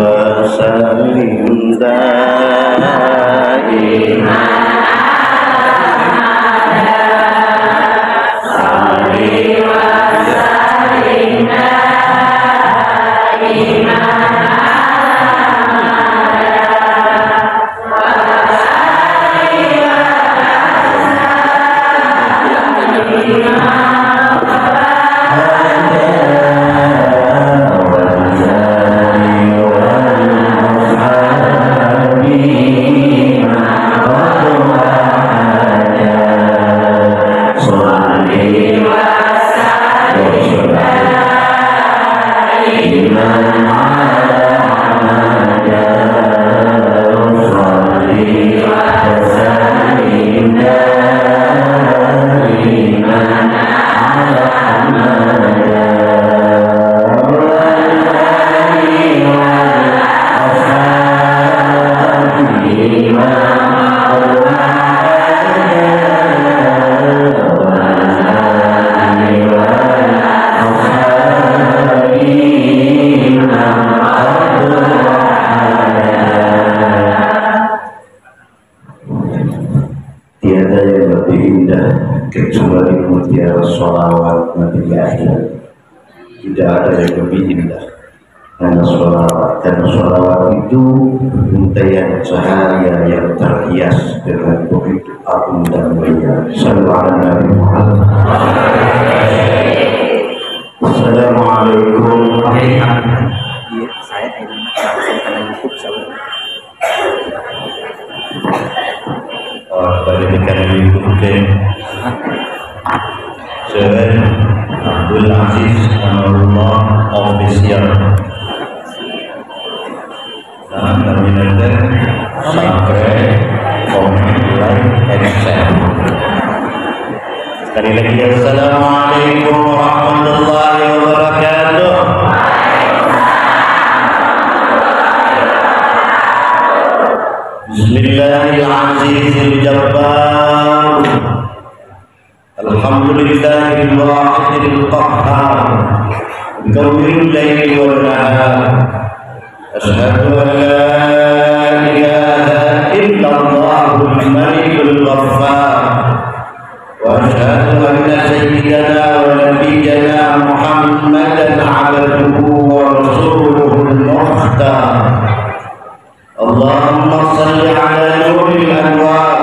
وسلم دائما kecuali mutiara sholawat Nabi akhir. Tidak ada yang lebih indah karena sholawat itu untayan cahaya yang terhias dengan begitu agung dan mulia. Sallallahu alaihi wasallam. Assalamualaikum warahmatullahi wabarakatuh. Saya Syekh Abdul Aziz Anwarullah Official dan terminator subscribe, comment, like, and share. Sekali lagi, assalamualaikum warahmatullahi wabarakatuh. Bismillahirrahmanirrahim. Alhamdulillahil wahidil qahhar, bikawil layli wal nahar. Asyhadu an la ilaha illallahul malikul ghaffar, wa asyhadu anna sayyidana wa nabiyyana Muhammadan abduhu wa rasuluhul mukhtar. Allahumma salli ala nuril anwar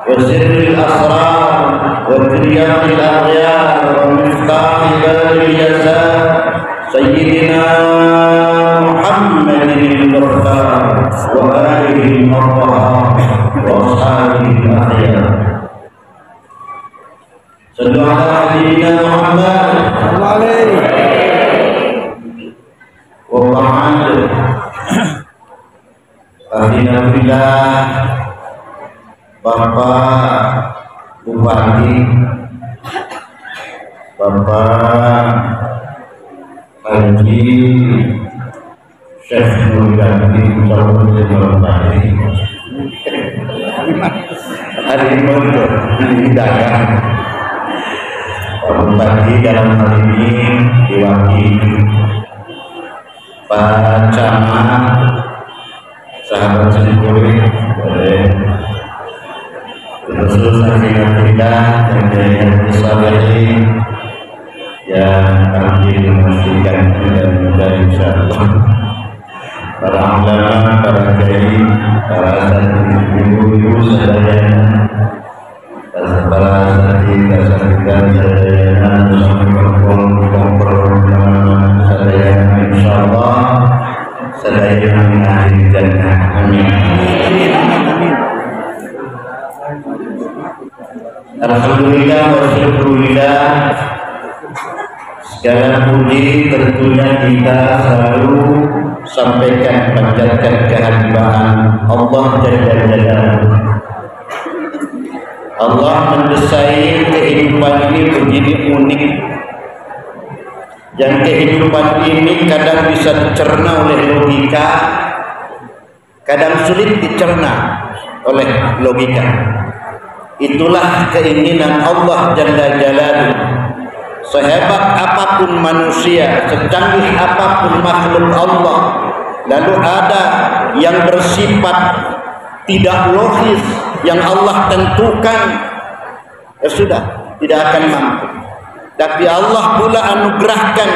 wa sirril asrar wa tiryaqil aghyar wa miftahi babil yasar sayyidina Muhammadin al-Mukhtar wa alihi al-Mukhtar wa ashabihi al-akhyar. Sallu ala nabiyyina Muhammad wa alihi wa ba'd. Alhamdulillah, Bapak Bupati, Bapak Haji Syekh Nurgadi Bupati hari ini didagang Pak Bupati dalam hal ini diwakili Pak Camat, sahabat sendiri boleh terus kita dan yang disabari yang kami memastikan dan insyaallah para ulama, para kiai, para ibu-ibu sadayana, para asatidz sadayana, sadayana insyaallah sadayana min ahli jannah. Amin. Alhamdulillah wa syukurillah, segala puji tentunya kita selalu sampaikan panjatkan kehadiran Allah Jalla Jalaluhu. Allah mendesain kehidupan ini begini unik, yang kehidupan ini kadang bisa dicerna oleh logika, kadang sulit dicerna oleh logika. Itulah keinginan Allah Jalla Jalaluhu. Sehebat apapun manusia, secanggih apapun makhluk Allah, lalu ada yang bersifat tidak logis yang Allah tentukan, ya sudah, tidak akan mampu. Tapi Allah pula anugerahkan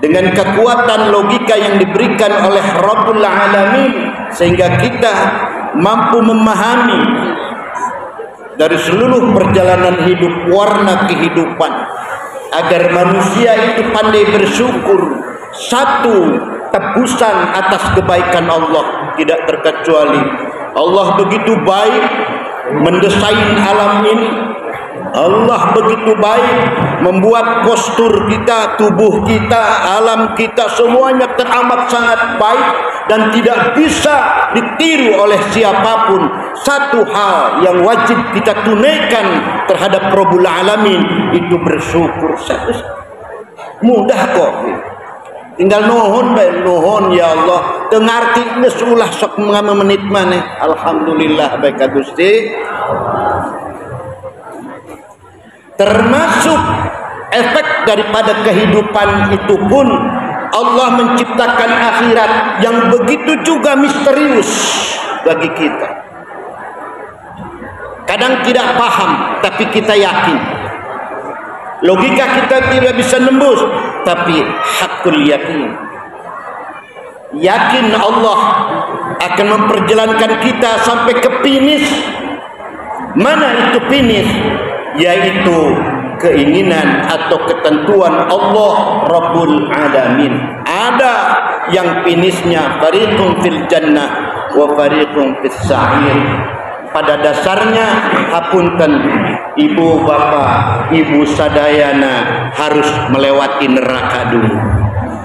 dengan kekuatan logika yang diberikan oleh Rabbul Alamin, sehingga kita mampu memahami dari seluruh perjalanan hidup, warna kehidupan, agar manusia itu pandai bersyukur. Satu, tebusan atas kebaikan Allah tidak terkecuali. Allah begitu baik mendesain alam ini. Allah begitu baik membuat postur kita, tubuh kita, alam kita, semuanya teramat sangat baik dan tidak bisa ditiru oleh siapapun. Satu hal yang wajib kita tunaikan terhadap Rabbul Alamin itu bersyukur. Mudah kok, tinggal nuhun bae, nuhun ya Allah, tengarti geus ulah sok menit maneh. Alhamdulillah baik ka Gusti. Termasuk efek daripada kehidupan itu pun Allah menciptakan akhirat yang begitu juga misterius bagi kita. Kadang tidak paham, tapi kita yakin. Logika kita tidak bisa nembus, tapi hakul yakin. Yakin Allah akan memperjalankan kita sampai ke finish. Mana itu finish? Yaitu keinginan atau ketentuan Allah Rabbul Alamin. Ada yang finishnya fariqun fil jannah wa fariqun fis sa'ir. Pada dasarnya hapunten ibu bapak, ibu sadayana harus melewati neraka dulu,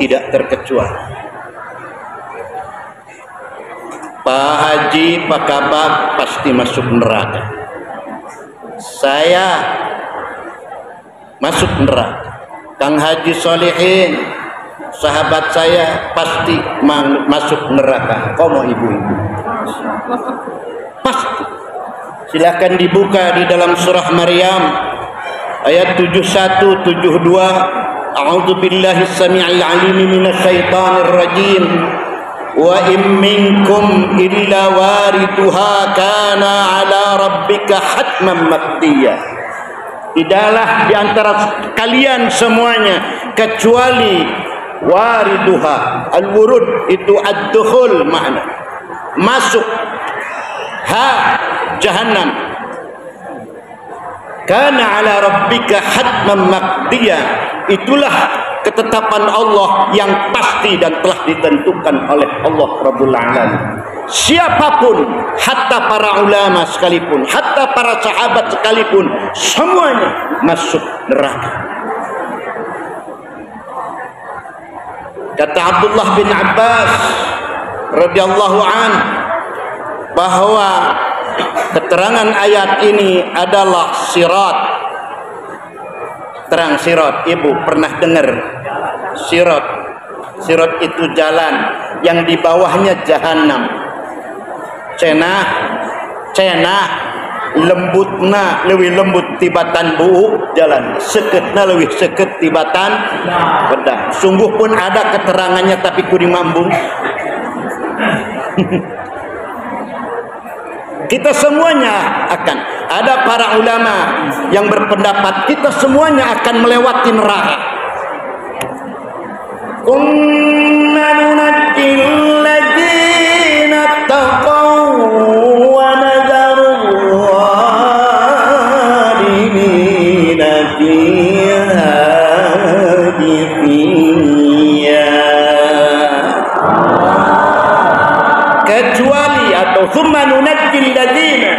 tidak terkecuali. Pak Haji, Pak Kabak pasti masuk neraka. Saya masuk neraka. Kang Haji Solihin, sahabat saya, pasti masuk neraka. Komo ibu-ibu, pasti. Silakan dibuka di dalam surah Maryam ayat 71 72. A'udzu billahi samii'il 'aliim minasyaitonir rajim. Wa in minkum illa wariduha kana 'ala rabbika hatman maqdiyya. Tidaklah di antara kalian semuanya kecuali wariduha. Al-wurud itu ad-dukhul, makna masuk. Ha, jahannam. Kana 'ala rabbika hatman maqdiyya. Itulah ketetapan Allah yang pasti dan telah ditentukan oleh Allah Rabbul Alamin. Siapapun, hatta para ulama sekalipun, hatta para sahabat sekalipun, semuanya masuk neraka. Kata Abdullah bin Abbas radhiyallahu an bahwa keterangan ayat ini adalah sirat. Terang sirat, ibu pernah dengar sirat? Sirat itu jalan yang di bawahnya jahanam. Cenah lembutna leuwih lembut tibatan buuk jalan, seketna leuwih seket tibatan pedang. Sungguh pun ada keterangannya tapi kudu mambung. Kita semuanya akan, ada para ulama yang berpendapat kita semuanya akan melewati neraka. Kunna nunajjil ladzina taqaw wa nadharu adh-dhalimina fiha jithiya. Kecuali atau thumma nunajjil ladzina,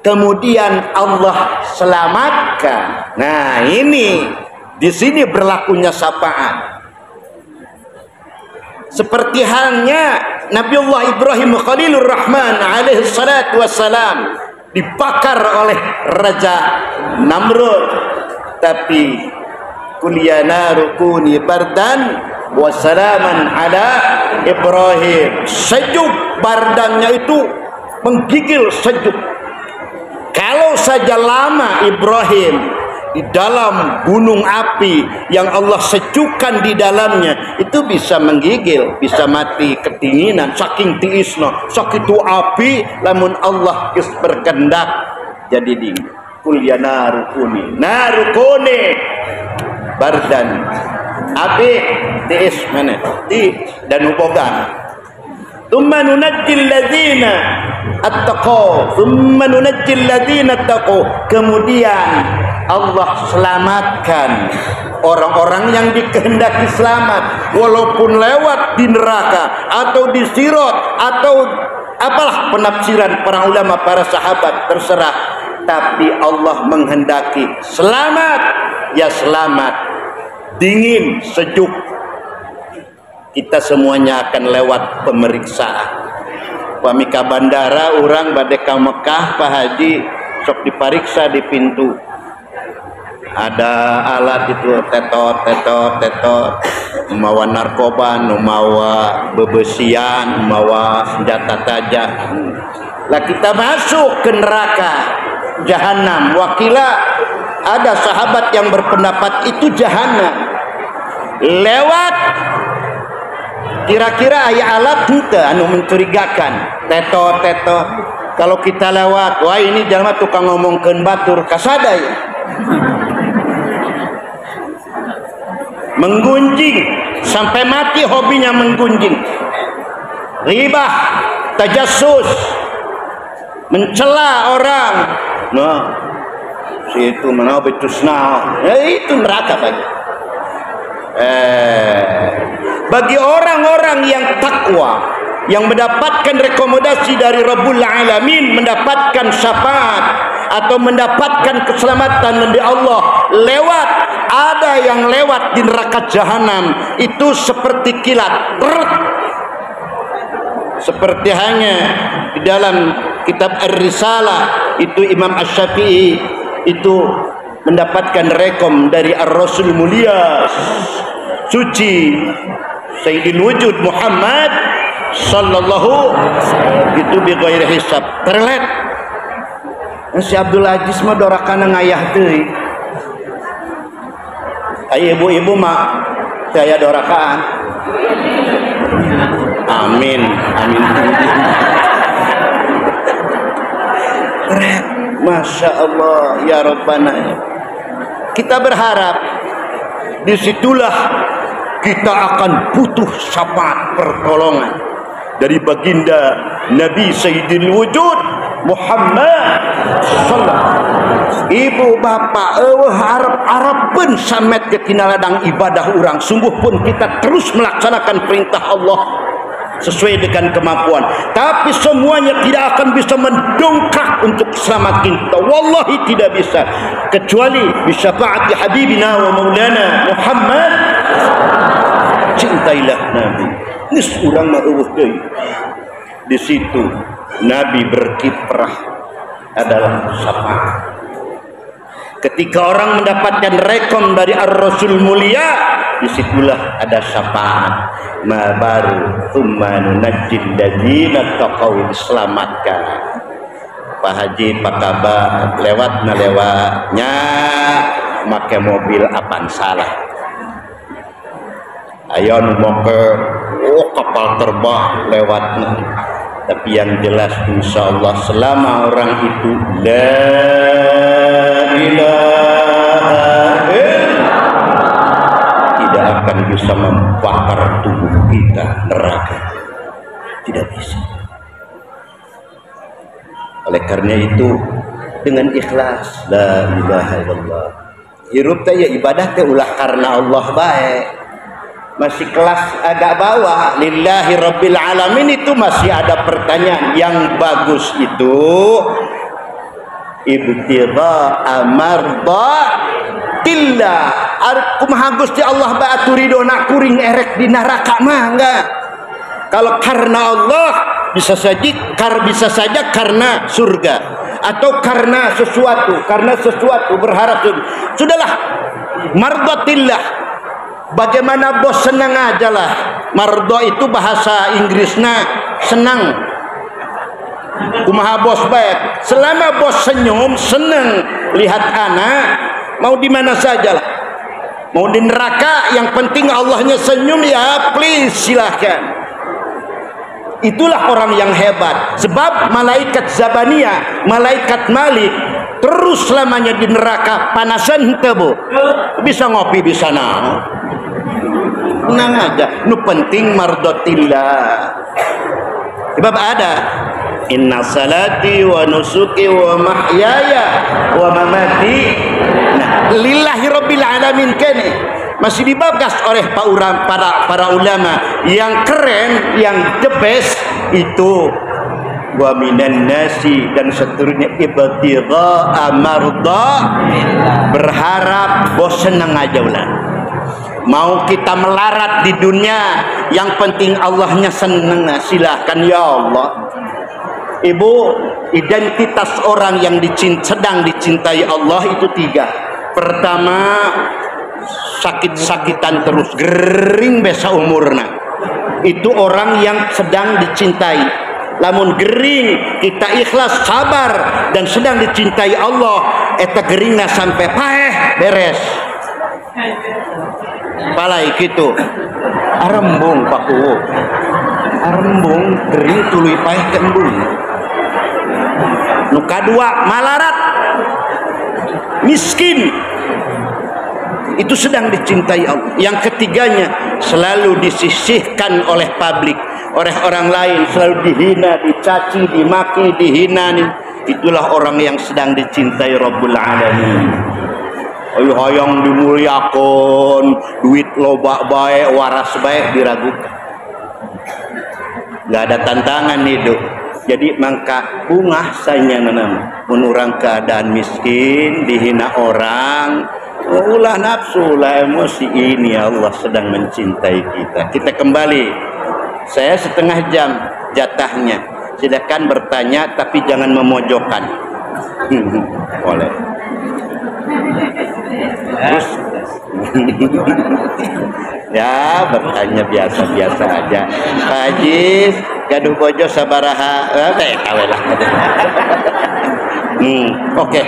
kemudian Allah selamatkan. Nah, ini di sini berlakunya syafaat. Seperti halnya Nabiullah Ibrahim Khalilur Rahman alaihi salatu wassalam dibakar oleh Raja Namrud, tapi kuliana rukuni bardan wassalaman ala Ibrahim. Sejuk, bardannya itu menggigil sejuk. Kalau saja lama Ibrahim di dalam gunung api yang Allah sejukkan di dalamnya, itu bisa menggigil, bisa mati kedinginan saking tiisna. Sakitu api lamun Allah geus berkehendak jadi dingin. Kul ya narukuni bardan api tiis mana ti dan ubogan. Tsumma nunajjil ladzina attaqaw, tsumma nunajjil ladzina attaqaw. Kemudian Allah selamatkan orang-orang yang dikehendaki selamat, walaupun lewat di neraka atau di sirat atau apalah penafsiran para ulama, para sahabat, terserah. Tapi Allah menghendaki selamat, ya selamat, dingin, sejuk. Kita semuanya akan lewat pemeriksaan. Pamika bandara orang bade ka Mekah, Pak Haji sok diperiksa di pintu. Ada alat itu tetot, mawa narkoba, mawa bebesian, mawa senjata tajam. Lah kita masuk ke neraka jahanam. Wakila ada sahabat yang berpendapat itu jahanam. Lewat kira-kira aya alat henteu anu mencurigakan, tetot. Kalau kita lewat, wah ini jalma tukang ngomongkeun batur kasadai. Menggunjing sampai mati hobinya menggunjing. Ribah, tajassus, mencela orang. Nah, si itu mana betusna. Itu neraka bagi. Bagi orang-orang yang takwa, yang mendapatkan rekomendasi dari Rabbul Alamin, mendapatkan syafaat atau mendapatkan keselamatan dari Allah lewat, ada yang lewat di neraka jahanam itu seperti kilat, seperti hanya di dalam kitab Ar-Risalah itu Imam Asy-Syafi'i itu mendapatkan rekom dari Ar-Rasul mulia suci Sayyidil Wujud Muhammad sallallahu itu bi ghairi hisab. Terlet si Abdul Aziz mah dorakana ngayah teuing. Aya ibu-ibu mah saya dorakaan. Amin. Masya Allah ya Rabbana. Kita berharap disitulah kita akan butuh syafaat pertolongan dari baginda Nabi Sayyidil Wujud Muhammad sallallahu. Ibu bapak harap-harapan samet ke tina ladang ibadah orang. Sungguh pun kita terus melaksanakan perintah Allah sesuai dengan kemampuan, tapi semuanya tidak akan bisa mendongkrak untuk selamat kita. Wallahi tidak bisa, kecuali bisyafaati habibina wa maulana Muhammad. Cintailah Nabi. Nis urang mah eueuh deui. Di situ Nabi berkiprah adalah syafaat. Ketika orang mendapatkan rekom dari Ar-Rasul mulia, disitulah ada syafaat. Ma baru tsumma nunajjil ladzina taqaw, diselamatkan. Pak Haji Pak Kabar lewatnya make mobil apaan salah. Ayo moke kapal terbang lewatnya. Tapi yang jelas insyaallah selama orang itu la ilaha illallah tidak akan bisa membakar tubuh kita neraka. Tidak bisa. Oleh karena itu dengan ikhlas la ilaha illallah. Hirup teh ya ibadah teh ulah karena Allah baik. Masih kelas agak bawah lillahi rabbil alamin itu masih ada pertanyaan. Yang bagus itu ibtigha amardatillah, kumaha Gusti Allah baatu ridona kuring erek di neraka mah enggak. Kalau karena Allah bisa saja karena surga atau karena sesuatu berharap sudahlah mardatillah. Bagaimana bos senang aja lah. Mardo itu bahasa Inggrisnya senang. Kumaha bos baik. Selama bos senyum, senang lihat anak, mau di mana saja lah. Mau di neraka, yang penting Allahnya senyum, ya please silahkan. Itulah orang yang hebat. Sebab malaikat Zabaniyah, malaikat Malik, terus selamanya di neraka panasan henteu bu. Bisa ngopi bisa naon. Tenang aja, nu penting mardotillah. Sebab ada inna salati wa nusuki wa mahyaya wa mamati lillahi rabbil alamin. Kene masih dibagas oleh para ulama. Yang keren, yang the best itu wa minan nasi dan seterusnya ibtigha amarda, berharap bos senang aja ulah. Mau kita melarat di dunia, yang penting Allahnya senang, silahkan ya Allah. Ibu, identitas orang yang sedang dicintai Allah itu 3. Pertama, sakit-sakitan terus, gering besa umurna. Itu orang yang sedang dicintai. Lamun gering, kita ikhlas, sabar, dan sedang dicintai Allah, eta geringna sampai paeh beres. Palai gitu, arembung paku, arembung gering tuluy paeh ke embung. Nu kadua malarat, miskin, itu sedang dicintai Allah. Yang ketiganya selalu disisihkan oleh publik, oleh orang lain, selalu dihina, dicaci, dimaki, dihina. Itulah orang yang sedang dicintai Rabbul Alamin. Ayo hayang dimuliakan, duit loba baik, waras baik diragukan. Gak ada tantangan hidup. Jadi mangka bungah sanya nama menurang keadaan miskin, dihina orang, ulah nafsu, ulah emosi. Ini Allah sedang mencintai kita. Kita kembali. Saya setengah jam jatahnya. Silakan bertanya, tapi jangan memojokkan. Boleh. Terus ya bertanya biasa-biasa aja. Pak Haji gaduh bojo sabaraha kawelah. Oke.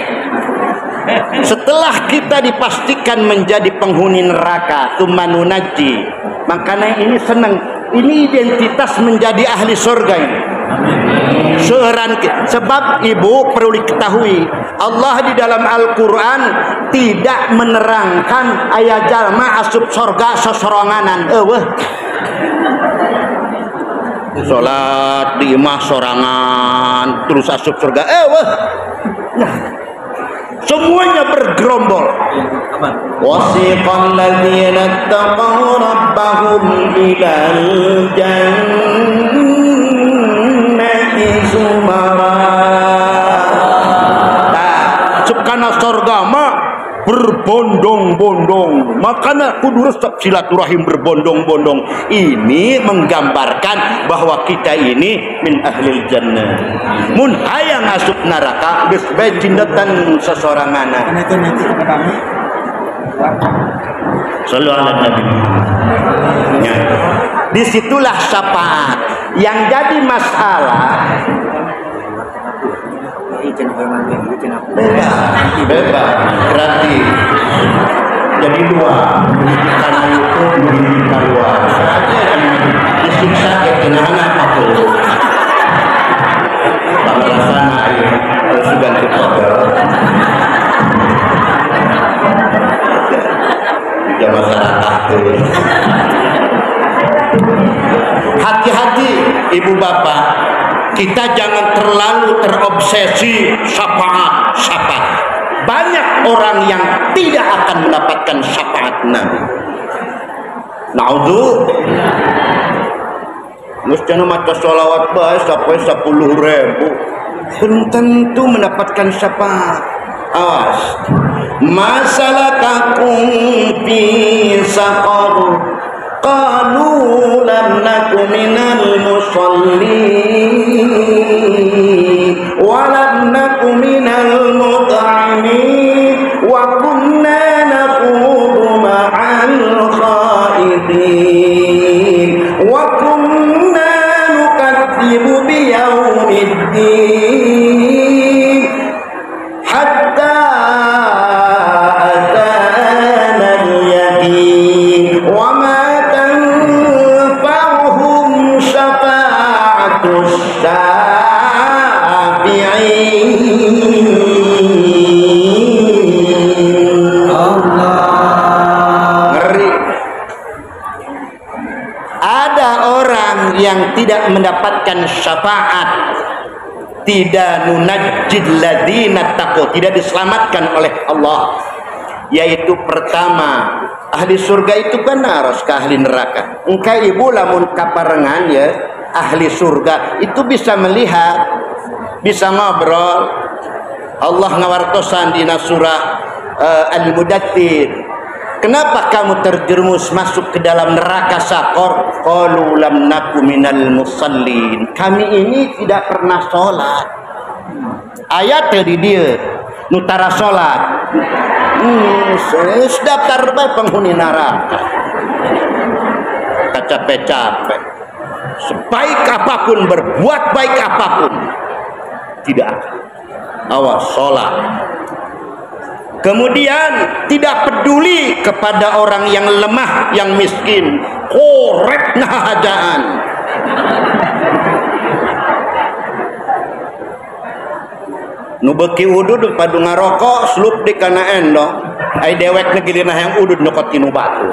Setelah kita dipastikan menjadi penghuni neraka, tumanunaji, makanya ini senang. Ini identitas menjadi ahli surga ini. Sebab ibu perlu diketahui, Allah di dalam Al-Quran tidak menerangkan ayat jalma asup surga sesoranganan. Salat di imah sorangan terus asup surga. Semuanya bergerombol. Wasiqal ladzina taqaw rabbahum ilal jannati zumara. Subkana surga mah berbondong-bondong. Makanya kudu resep silaturahim berbondong-bondong. Ini menggambarkan bahwa kita ini min ahlil jannah. Mun hayang asup neraka geus bae cindatan sesoranganna. Sallu ala Nabi. Ya. Disitulah syafaat. Yang jadi masalah bebas berarti jadi 2 karena itu kita luar disiksa ke kenahan apa tuh balasan harus ganti kodel di masyarakat. Hati-hati ibu bapak, kita jangan terlalu terobsesi syafaat. Banyak orang yang tidak akan mendapatkan syafaat Nabi. Naudzu. Mus cenah maca sholawat bae sampai 10.000. Belum tentu mendapatkan syafaat. Awas. Masalakakum fi saqar. Qalu lam naku minal musallin wa lam naku minal mut'imin wa kunna naqudu ma'al khaidin wa kunna nukadzibu biyaumiddin hatta syafi'in. Ngeri. Ada orang yang tidak mendapatkan syafaat, tidak nunajjid ladzina taqu, tidak diselamatkan oleh Allah, yaitu pertama ahli surga itu benar ke ahli neraka. Engkau ibu lamun kaparengan ya ahli surga itu bisa melihat, bisa ngobrol. Allah ngawartosan di surah Al-Mudaththir, kenapa kamu terjerumus masuk ke dalam neraka sakor? Qalu lam naku minal musallin, kami ini tidak pernah sholat. Ayat dari dia nutara sholat. Daftar baik penghuni neraka. Capek-capek, sebaik apapun, berbuat baik apapun, tidak akan. Awas sholat. Kemudian tidak peduli kepada orang yang lemah, yang miskin, korek nahajaan. Nu beuki udud padu ngarokok slup di kana endong ai dewek negilina yang udud nyokot tinu batu.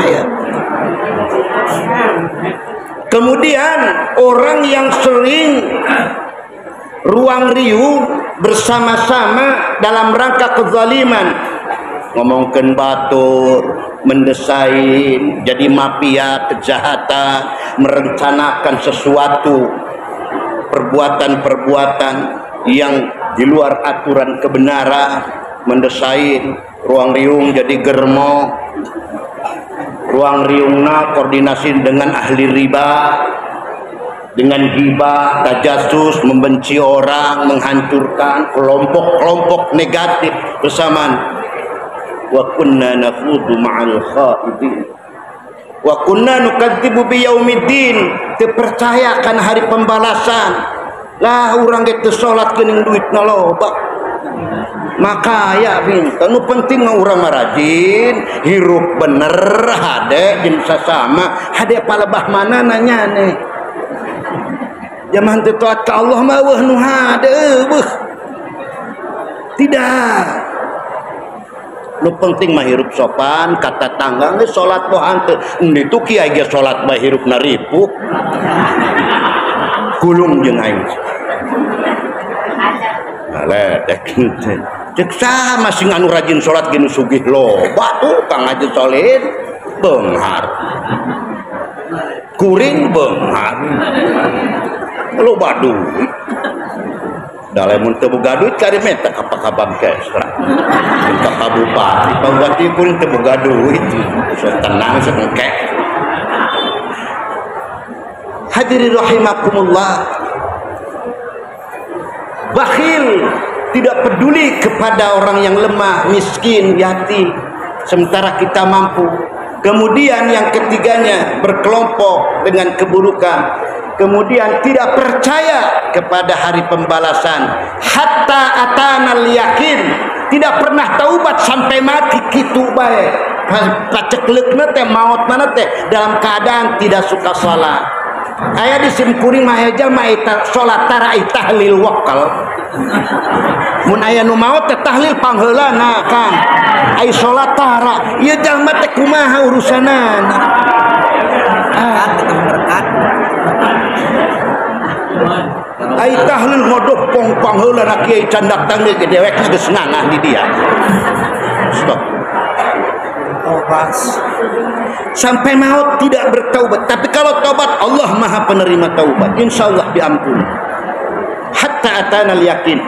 Ya. Kemudian orang yang sering ruang riuh bersama-sama dalam rangka kezaliman, ngomongkeun batur, mendesain, jadi mafia kejahatan, merencanakan sesuatu perbuatan-perbuatan yang di luar aturan kebenaran, mendesain ruang riung jadi germo, ruang riungna koordinasi dengan ahli riba, dengan hibah, tajasus, membenci orang, menghancurkan kelompok-kelompok negatif bersamaan. Wa kunna nakhudu ma'al khaidin wa kunna nukadzibu biyaumiddin, terpercaya akan hari pembalasan. Lah urang geus salat geuning duitna loba, maka ya binten nu penting mah urang rajin hirup bener hade jeung sasama, hade palebah mana nanya nih zaman teu taat ka Allah mah weuh nu hade weuh tidak. Nu penting mah hirup sopan kata tangga geus salat poe hanteu ditu kiai ge salat mah hirupna ripuh kulung jeung aing aledek cek saha masih anu rajin salat ge nu sugih loba tuh kang ngaji solid beunghar kuring beunghar loba duit. Dalamun teu boga duit kari meta ka Pakabang Kesra, ka Kabupati, Bupati pun teu boga duit, so tenang sengke. Hadirin rahimakumullah, bakhil, tidak peduli kepada orang yang lemah, miskin, yatim, sementara kita mampu. Kemudian yang ketiganya berkelompok dengan keburukan. Kemudian tidak percaya kepada hari pembalasan, hatta atanal yakin, tidak pernah taubat sampai mati kitu bae. Pacekleukna teh maotna teh dalam keadaan tidak suka salat. Aya di sim kuring mah aya mah eta salat tara tahlil wakal. Mun aya nu maot teh tahlil pangheulana kan. Ai salat tara, ieu jalma teh kumaha urusanana. Ai tahlil ngodop pong heula kiai candak tangge ke dewekna geus nganah di dia. Stop. Taubat. Sampai maut tidak bertaubat. Tapi kalau taubat Allah Maha penerima taubat. Insyaallah diampuni. Hatta atanal yakin.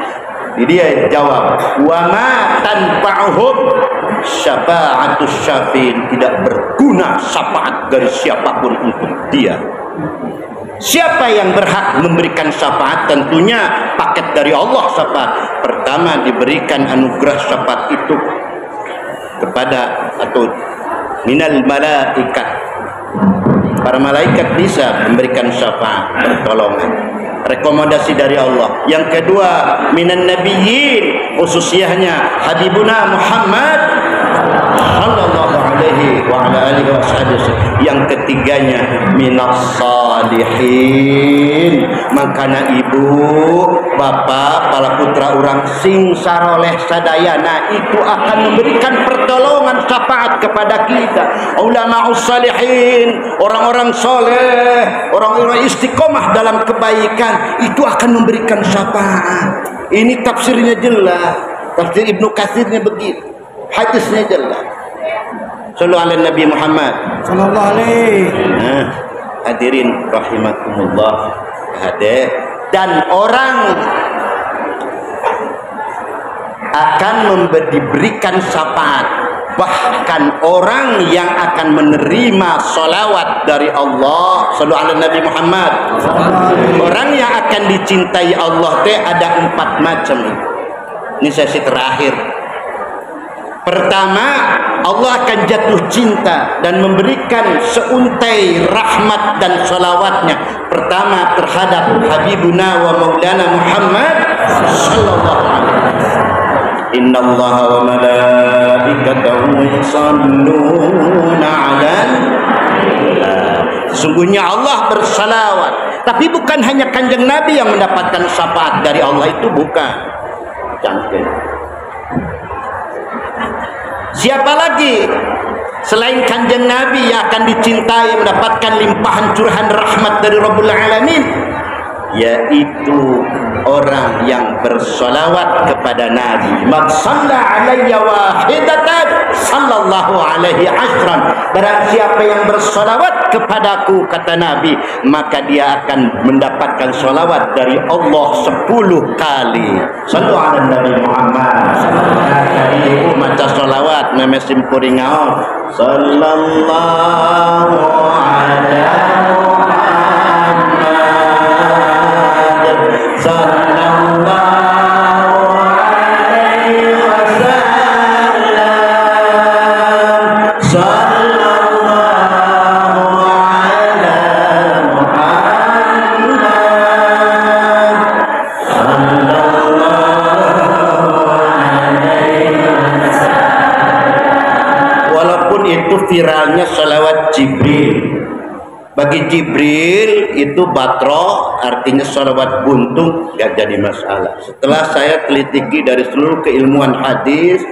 Dia jawab, wa ma tanfa'uhum syafa'atus syafin, tidak berguna syafaat dari siapapun untuk dia. Siapa yang berhak memberikan syafaat? Tentunya paket dari Allah syafaat. Pertama diberikan anugerah syafaat itu kepada atau minal malaikat. Para malaikat bisa memberikan syafaat, pertolongan, rekomendasi dari Allah. Yang kedua minan nabiyyin, khususnya Habibuna Muhammad sallallahu alaihi alaihi wa ala alihi wasallam. Yang ketiganya minas salihin. Makana ibu, bapak, para putra orang sing saroleh sadayana itu akan memberikan pertolongan syafaat kepada kita. Ulama'us salihin, orang-orang soleh, orang-orang istiqomah dalam kebaikan itu akan memberikan syafaat. Ini tafsirnya jelas. Tafsir Ibnu Katsirnya begitu. Hadisnya jelas. Sallallahu alaihi Nabi Muhammad sallallahu alaihi. Hadirin rahimakumullah. Dan orang akan diberikan syafaat, bahkan orang yang akan menerima salawat dari Allah sallallahu alaihi Nabi Muhammad. Orang yang akan dicintai Allah teh ada 4 macam. Ini sesi terakhir. Pertama, Allah akan jatuh cinta dan memberikan seuntai rahmat dan salawatnya. Pertama terhadap Habibuna wa Maulana Muhammad sallallahu alaihi wasallam. Innallaha wa malaikatahu yusalluna 'alan. Sesungguhnya Allah bersalawat. Tapi bukan hanya kanjeng Nabi yang mendapatkan syafaat dari Allah, itu bukan. Jangan. Siapa lagi selain kanjeng Nabi yang akan dicintai, mendapatkan limpahan curahan rahmat dari Rabbul Alamin? Yaitu orang yang bersolawat kepada Nabi. Man shalla alayya wahidatan sallallahu alaihi ashran. Barang siapa yang bersolawat kepadaku, kata Nabi, maka dia akan mendapatkan solawat dari Allah 10 kali. Sallu ala Nabi Muhammad. Ibu maca solawat memesim puringaon. Sallallahu ala viralnya salawat Jibril. Bagi Jibril itu batro, artinya salawat buntung, gak jadi masalah. Setelah saya teliti dari seluruh keilmuan hadis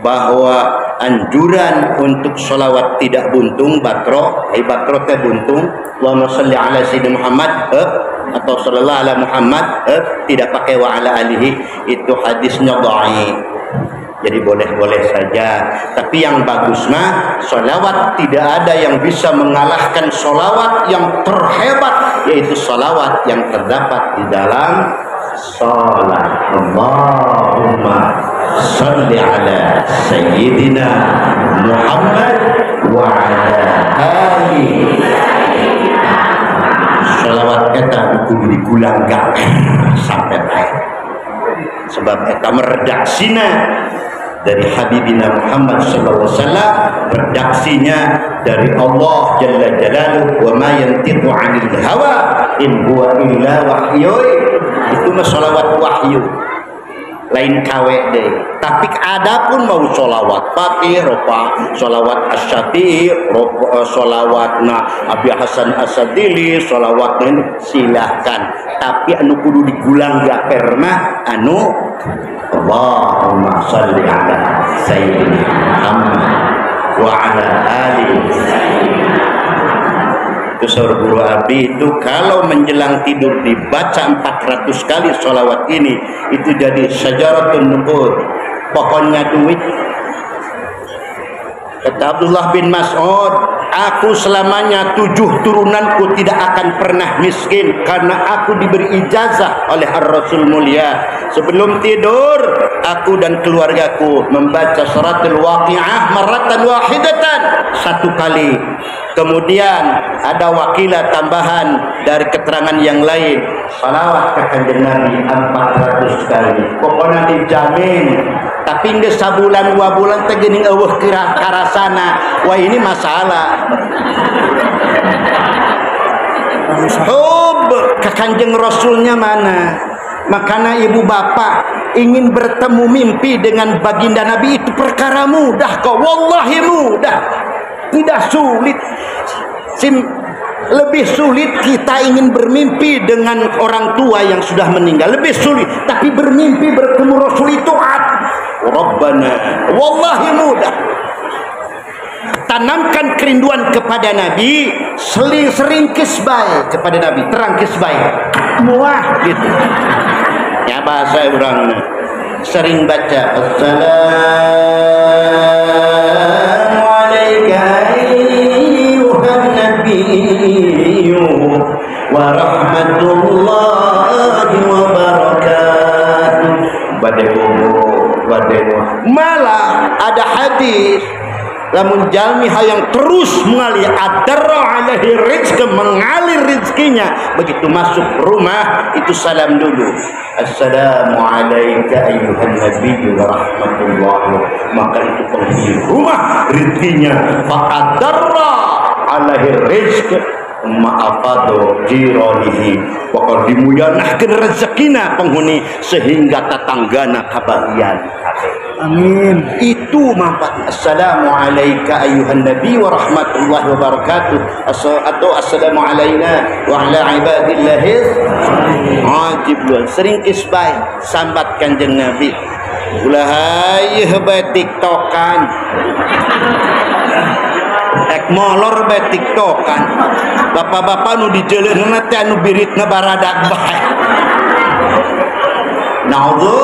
bahwa anjuran untuk salawat tidak buntung, batro, batro teh buntung, Allahumma sholli ala sayyidina Muhammad atau sallallahu ala Muhammad, tidak pakai wa ala alihi, itu hadisnya dhaif. Jadi boleh-boleh saja. Tapi yang bagus mah, sholawat tidak ada yang bisa mengalahkan sholawat yang terhebat, yaitu sholawat yang terdapat di dalam sholat. Allahumma sholli ala sayyidina Muhammad wa ala alihi. Sholawat kita kudu digulang gak sampai baik. Sebab kita meredaksinya dari Habibina Muhammad sallallahu alaihi wasallam, redaksinya dari Allah jalla jalaluhu, wa ma yantiqu 'anil hawa in huwa illa wahyu. Itu mah sholawat wahyu, lain kawe deh. Tapi adapun mau sholawat Fatih, ropa, sholawat Asy-Syafi'i, sholawat Abi Hasan As-Sadili, sholawat ini silahkan. Tapi anu kudu digulang gak pernah anu Allahumma sholli ala sayyidina Muhammad wa ala alihi. Itu saudara guru Abi itu kalau menjelang tidur dibaca 400 kali sholawat ini, itu jadi syajaratun nuqud, pohonnya duit. Kata Abdullah bin Mas'ud, aku selamanya 7 turunanku tidak akan pernah miskin karena aku diberi ijazah oleh Ar-Rasul mulia. Sebelum tidur, aku dan keluargaku membaca suratul Waqi'ah marratan wahidatan, 1 kali. Kemudian ada wakilah tambahan dari keterangan yang lain, salawat ke kanjeng Nabi 400 kali. Pokoknya dijamin. Tapi nggak sabulan 2 bulan tegening eueuh karasana. Wah ini masalah. Hub ke kanjeng Rasulnya mana? Makanya ibu bapak ingin bertemu mimpi dengan baginda Nabi itu perkara mudah kok. Wallahi mudah. Tidak sulit. Lebih sulit kita ingin bermimpi dengan orang tua yang sudah meninggal, lebih sulit. Tapi bermimpi bertemu Rasul itu Rabbana, wallahi mudah. Tanamkan kerinduan kepada Nabi, sering kisbai kepada Nabi, terang kisbai, muah gitu. Ya bahasa orang sering baca Assalamu alayka ayyuhan nabiyyu wa rahmatullahi wa barakatuh. Malah ada hadis, lamun jalmi yang terus mengalir adarra alaihi rizq, mengalir rizkinya, begitu masuk rumah itu salam dulu, assalamu alayka ayyuhan nabiyyu wa rahmatullahi, maka itu penghuni rumah rizkinya fa adarra alaihi rizq ma'afado jironihi, pokok dimuyanahkan rezekina penghuni sehingga tetanggana kebahagiaan. Amin. Itu manfaat assalamu alayka ayyuhan nabi wa rahmatullahi wa barakatuh, atau assalamu alayna wa ala ibadillahi ajib. Sering kisbai sambat kanjeng Nabi, ulahai hebat tiktokan molor be tiktokan, bapak-bapak nu dijeleun nanti anu biritna baradak bae. Naudzu,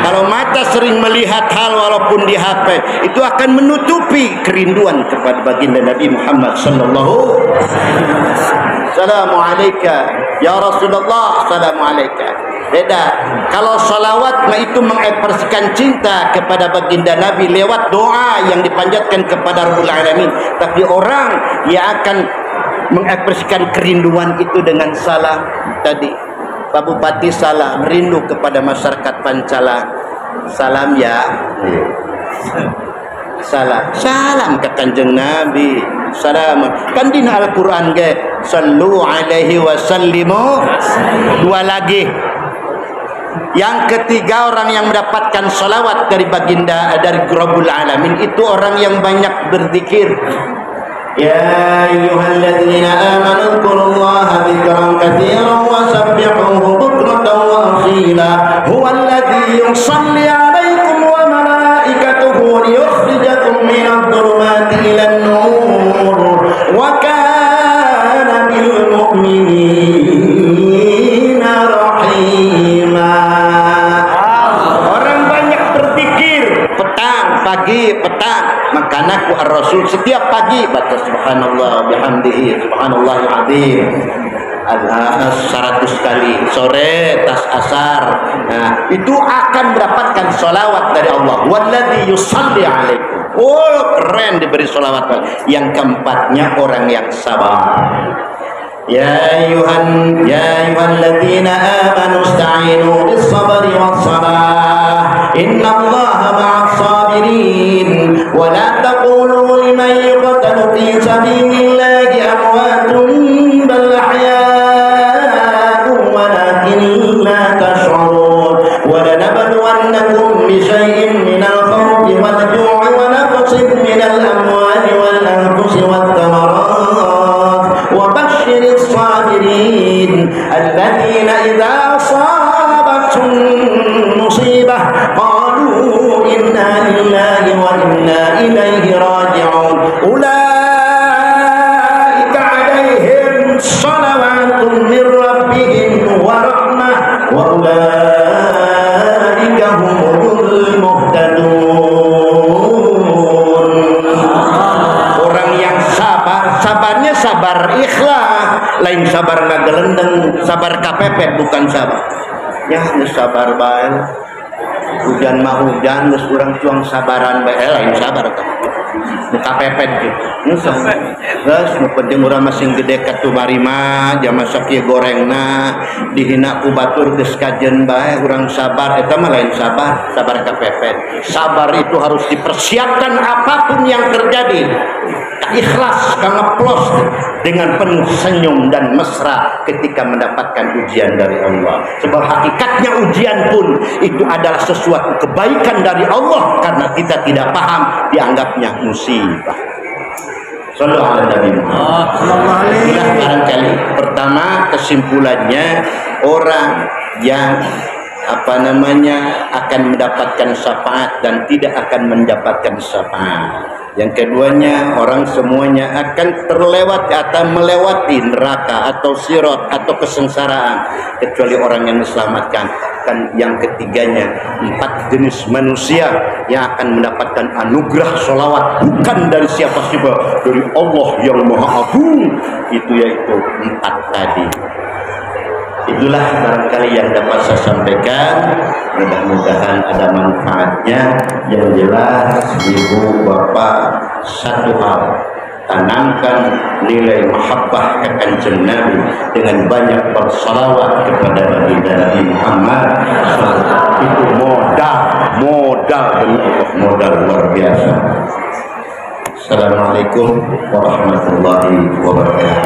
kalau mata sering melihat hal walaupun di HP, itu akan menutupi kerinduan kepada baginda Nabi Muhammad sallallahu alaihi wasallam. Assalamu alayka ya Rasulullah, assalamu alayka. Beda. Kalau salawat itu mengekspresikan cinta kepada baginda Nabi lewat doa yang dipanjatkan kepada Rabbul Alamin. Tapi orang yang akan mengekspresikan kerinduan itu dengan salam tadi. Pak Bupati salam, rindu kepada masyarakat Pancala. Salam ya. Salam ke kanjeng Nabi. Salam. Kan di Al-Quran ge, sallu alaihi wasallimu. Dua lagi. Yang ketiga, orang yang mendapatkan salawat dari baginda, dari Rabbul Alamin, itu orang yang banyak berzikir. Ya ayyuhalladzina amanu dzkurullaha dzikran katsiran wa sabbihuhu bukratan wa asila. Huwallazi yusalli 'alaikum wa malaikatuhu liyukhrijakum minadh dhulumati ilan nur wa kana bil mu'minina rahima. Orang banyak berzikir pagi, petang. Makanya Rasul setiap pagi baca subhanallah bihamdihi subhanallahil azim 100 kali, sore tas asar. Nah, itu akan mendapatkan salawat dari Allah. Walladzi yusalli alaikum. Oh, keren diberi salawat. Yang keempatnya orang yang sabar. Ya ayyuhalladzina amanu ista'inu bis-sabri was-salah. Innallaha ma'as sabirin. Wa la taqulu liman yuqtalu fi sabilillahi amwatun bal ahya'un walakin la tash'urun. Wa lanabluwannakum bi syai'in minal khawfi wal ju'i wa naqsin minal amwali wal anfusi wath thamarat. Wa basyiris sabirin alladzina idza asabatuhum musibah qalu inna lillahi wa inna ilaihi raji'un. Ulaika 'alaihim shalawatun min rabbihim wa rahmah wa ulaika humul muhtadun. Orang yang sabar, sabarnya sabar ikhlas, lain sabar ngagelendeng, sabar kapepet bukan sabar. Ya, sabar bae. Hujan mah hujan, geus urang cuang sabaran bae, lain sabar tah. Muka pepet gitu. Geus nu penting urang masing gede ka tumari mah, jama sakieu gorengna, dihina ku batur geus kajen bae, urang sabar eta mah lain sabar, sabar kapepet. Sabar itu harus dipersiapkan apapun yang terjadi. Ikhlas, ngeplos dengan penuh senyum dan mesra ketika mendapatkan ujian dari Allah. Sebab hakikatnya ujian pun itu adalah sesuatu kebaikan dari Allah, karena kita tidak paham dianggapnya musibah. Sallu ala Nabi Muhammad. Inilah barangkali pertama kesimpulannya, orang yang akan mendapatkan syafaat dan tidak akan mendapatkan syafaat. Yang keduanya, orang semuanya akan terlewat atau melewati neraka atau sirat atau kesengsaraan kecuali orang yang diselamatkan. Dan yang ketiganya, 4 jenis manusia yang akan mendapatkan anugerah sholawat bukan dari siapa-siapa, dari Allah yang Maha Agung, itu yaitu 4 tadi. Itulah barangkali yang dapat saya sampaikan. Mudah-mudahan ada manfaatnya. Yang jelas, ibu bapak, satu hal, tanamkan nilai mahabbah ke Kanjeng Nabi dengan banyak bersalawat kepada Nabi Muhammad. Itu modal luar biasa. Assalamualaikum warahmatullahi wabarakatuh.